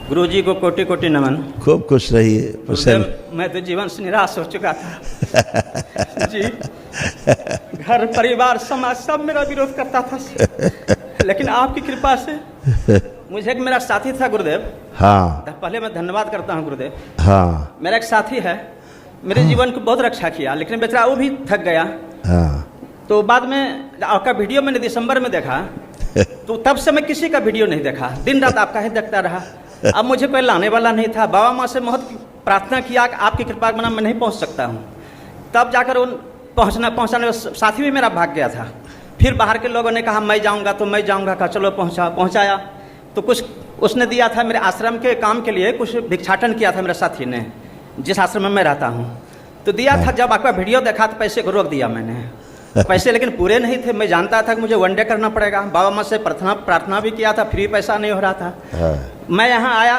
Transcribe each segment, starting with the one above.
गुरुजी को कोटि कोटि नमन। खूब खुश रहिए, प्रसन्न। मैं तो जीवन से निराश हो चुका था जी। घर परिवार समाज सब मेरा विरोध करता था, लेकिन आपकी कृपा से मुझे एक मेरा साथी था गुरुदेव। हाँ पहले मैं धन्यवाद करता हूँ गुरुदेव। हाँ मेरा एक साथी है, मेरे जीवन को बहुत रक्षा किया, लेकिन बेचारा वो भी थक गया। हाँ तो बाद में आपका वीडियो मैंने दिसंबर में देखा, तो तब से मैं किसी का वीडियो नहीं देखा, दिन रात आपका ही देखता रहा। अब मुझे कोई लाने वाला नहीं था, बाबा माँ से बहुत प्रार्थना किया कि आपकी कृपा के बिना मैं नहीं पहुँच सकता हूँ। तब जाकर उन पहुँचाने साथी भी मेरा भाग गया था। फिर बाहर के लोगों ने कहा मैं जाऊँगा तो मैं जाऊँगा, कहा चलो पहुँचाया। तो कुछ उसने दिया था मेरे आश्रम के काम के लिए, कुछ भिक्षाटन किया था मेरे साथी ने, जिस आश्रम में मैं रहता हूँ, तो दिया था। जब आपका वीडियो देखा तो पैसे को रोक दिया मैंने। पैसे लेकिन पूरे नहीं थे, मैं जानता था कि मुझे वन डे करना पड़ेगा। बाबा माँ से प्रार्थना भी किया था, फ्री पैसा नहीं हो रहा था। मैं यहाँ आया,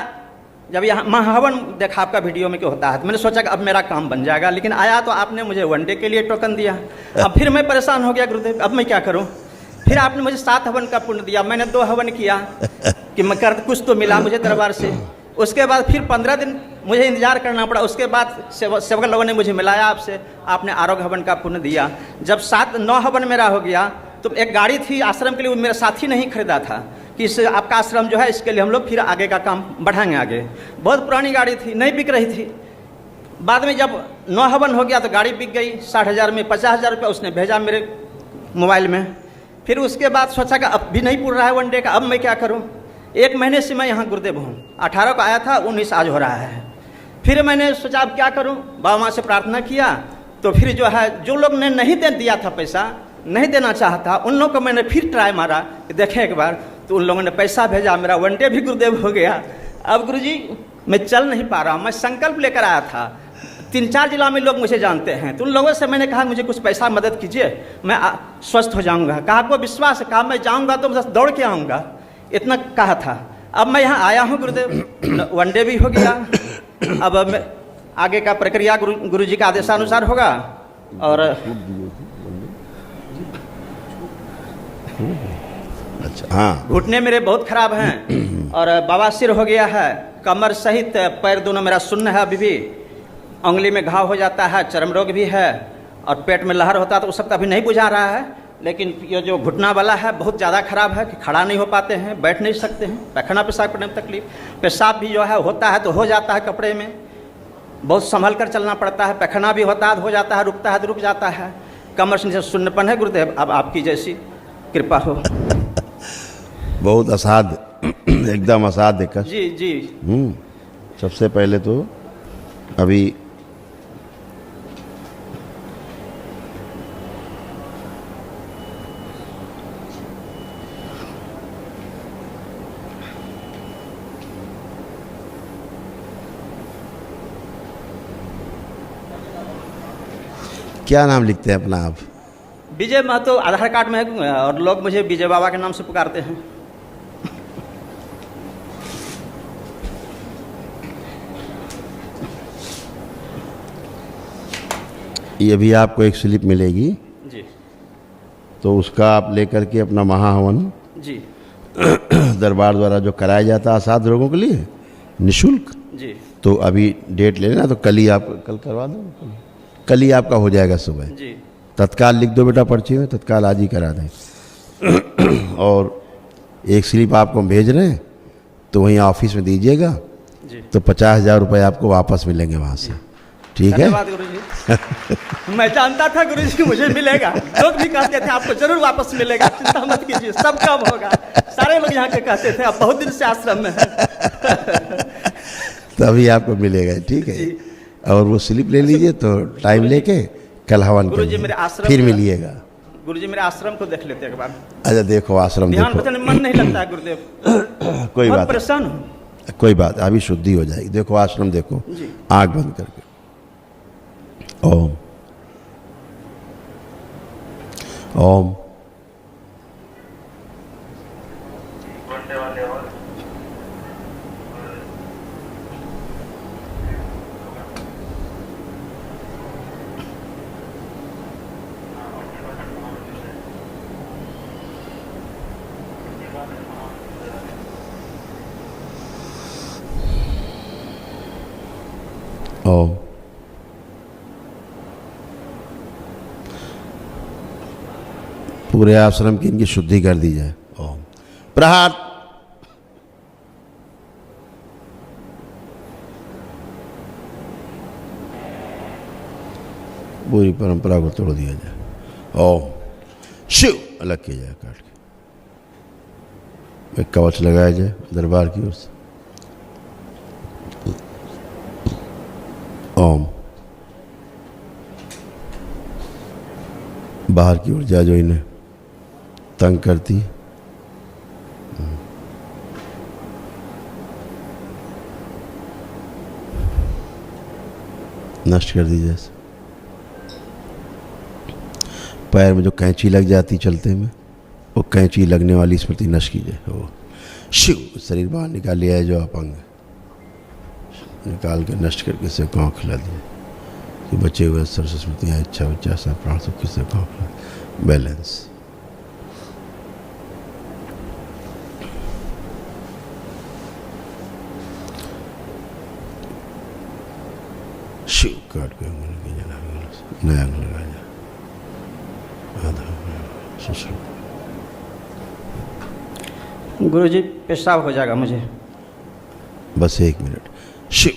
जब यहाँ महाहवन देखा आपका वीडियो में क्यों होता है, तो मैंने सोचा कि अब मेरा काम बन जाएगा। लेकिन आया तो आपने मुझे वन डे के लिए टोकन दिया। अब फिर मैं परेशान हो गया गुरुदेव, अब मैं क्या करूँ। फिर आपने मुझे 7 हवन का पुण्य दिया, मैंने 2 हवन किया कि मैं कर कुछ तो मिला मुझे दरबार से। उसके बाद फिर 15 दिन मुझे इंतजार करना पड़ा। उसके बाद सेवक लोगों ने मुझे मिलाया आपसे, आपने आरोग्य हवन का पुण्य दिया। जब 7-9 हवन मेरा हो गया तो एक गाड़ी थी आश्रम के लिए, मेरा साथी नहीं खरीदा था कि इस आपका आश्रम जो है इसके लिए हम लोग फिर आगे का काम बढ़ाएंगे आगे। बहुत पुरानी गाड़ी थी, नहीं बिक रही थी। बाद में जब 9 हवन हो गया तो गाड़ी बिक गई 60,000 में। 50,000 रुपये उसने भेजा मेरे मोबाइल में। फिर उसके बाद सोचा कि अब भी नहीं पूरा रहा है वन डे का, अब मैं क्या करूं। 1 महीने से मैं यहाँ गुरुदेव हूँ, 18 को आया था, 19 आज हो रहा है। फिर मैंने सोचा अब क्या करूं, बाबा माँ से प्रार्थना किया। तो फिर जो है जो लोग ने नहीं दे दिया था पैसा, नहीं देना चाहता, उन लोगों को मैंने फिर ट्राई मारा कि देखें एक बार, तो उन लोगों ने पैसा भेजा, मेरा वन डे भी गुरुदेव हो गया। अब गुरुजी मैं चल नहीं पा रहा हूँ। मैं संकल्प लेकर आया था, 3-4 जिला में लोग मुझे जानते हैं, तो उन लोगों से मैंने कहा मुझे कुछ पैसा मदद कीजिए, मैं स्वस्थ हो जाऊंगा। कहा आपको विश्वास है, कहा मैं जाऊंगा तो बस दौड़ के आऊँगा, इतना कहा था। अब मैं यहाँ आया हूँ गुरुदेव, वन डे भी हो गया। अब मैं आगे का प्रक्रिया गुरु जी का आदेशानुसार होगा। और अच्छा हाँ, घुटने मेरे बहुत खराब हैं और बवासीर हो गया है, कमर सहित पैर दोनों मेरा शून्य है, अभी भी उंगली में घाव हो जाता है, चर्म रोग भी है और पेट में लहर होता है, तो वो सब अभी नहीं बुझा रहा है। लेकिन ये जो घुटना वाला है बहुत ज़्यादा खराब है कि खड़ा नहीं हो पाते हैं, बैठ नहीं सकते हैं, पैखाना पेशाब करने में तकलीफ, पेशाब भी जो है होता है तो हो जाता है कपड़े में, बहुत संभल कर चलना पड़ता है, पैखाना भी होता है तो हो जाता है, रुकता है तो रुक जाता है, कमर से शून्यपन है गुरुदेव। अब आपकी जैसी कृपा हो। बहुत असाध्य, एकदम असाध्य कष्ट। जी जी। सबसे पहले तो अभी क्या नाम लिखते हैं अपना आप? विजय महतो आधार कार्ड में है और लोग मुझे विजय बाबा के नाम से पुकारते हैं। ये भी आपको एक स्लिप मिलेगी जी, तो उसका आप लेकर के अपना महाहवन जी दरबार द्वारा जो कराया जाता है असाध्य रोगों के लिए निःशुल्क, जी, तो अभी डेट ले लेना, तो कल ही आप कल करवा दो, कल ही आपका हो जाएगा सुबह। जी। तत्काल लिख दो बेटा पर्ची में, तत्काल आज ही करा दें। और एक स्लिप आपको भेज रहे हैं तो वहीं ऑफिस में दीजिएगा, तो 50,000 रुपये आपको वापस मिलेंगे वहाँ से, ठीक है? धन्यवाद गुरुजी। मैं जानता था गुरुजी मुझे मिलेगा, लोग भी कहते थे आपको जरूर वापस मिलेगा, चिंता मत कीजिए, सब कब होगा। सारे लोग यहाँ के कहते थे, अब बहुत दिन से आश्रम में है। तभी आपको मिलेगा, ठीक है? और वो स्लिप ले लीजिए, तो टाइम लेके कल हवन गुरुजी मेरे आश्रम फिर मिलिएगा। गुरुजी मेरे आश्रम को देख लेते हैं एक बार। अच्छा देखो आश्रम, ध्यान देखो बचने में मन नहीं लगता है गुरुदेव, कोई बहुत बात परेशान हूँ। कोई बात, अभी शुद्धि हो जाएगी। देखो आश्रम देखो, आँख बंद करके ओम ओम ओम। पूरे आश्रम की इनकी शुद्धि कर दी जाए। ओम। प्रहार। पूरी परंपरा को तोड़ दिया जाए। ओम। शिव। अलग किया जाए काट के। एक कवच लगाया जाए दरबार की ओर से। ओम। बाहर की ऊर्जा जो इन्हें तंग करती है, नष्ट कर दी जैसे। पैर में जो कैंची लग जाती चलते में, वो कैंची लगने वाली स्मृति नष्ट की जाए। वो शिव। शरीर बाहर निकाल लिया है जो अपंग निकाल के नष्ट करके से गाँव खिला दिया कि बचे हुए सरस स्मृतियाँ, इच्छा विच्छा सब प्राण सब किसे गाँव खिला। बैलेंस। शिव काट के नया अंग लगा जाए। गुरुजी पेशाब हो जाएगा मुझे। बस 1 मिनट। शिव।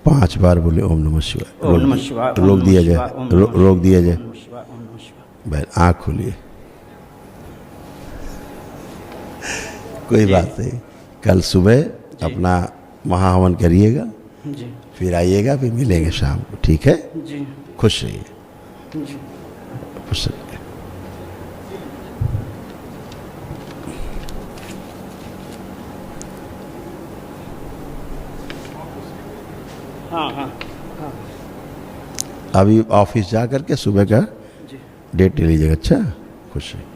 5 बार बोले ओम नमः शिवाय। ओम नमः शिवाय। रोक दिया जाए। रोक दिया जाए। ओम नमः शिवाय। ओम नमः शिवाय। बैल आँख खोलिए। कोई बात नहीं, कल सुबह अपना महाहवन करिएगा, जी फिर आइएगा, फिर मिलेंगे शाम को, ठीक है? जी खुश रहिए। जी। खुश रहिए। हाँ हाँ हाँ अभी ऑफिस जा करके सुबह का जी। डेट ले लीजिएगा। अच्छा, खुश रहिए।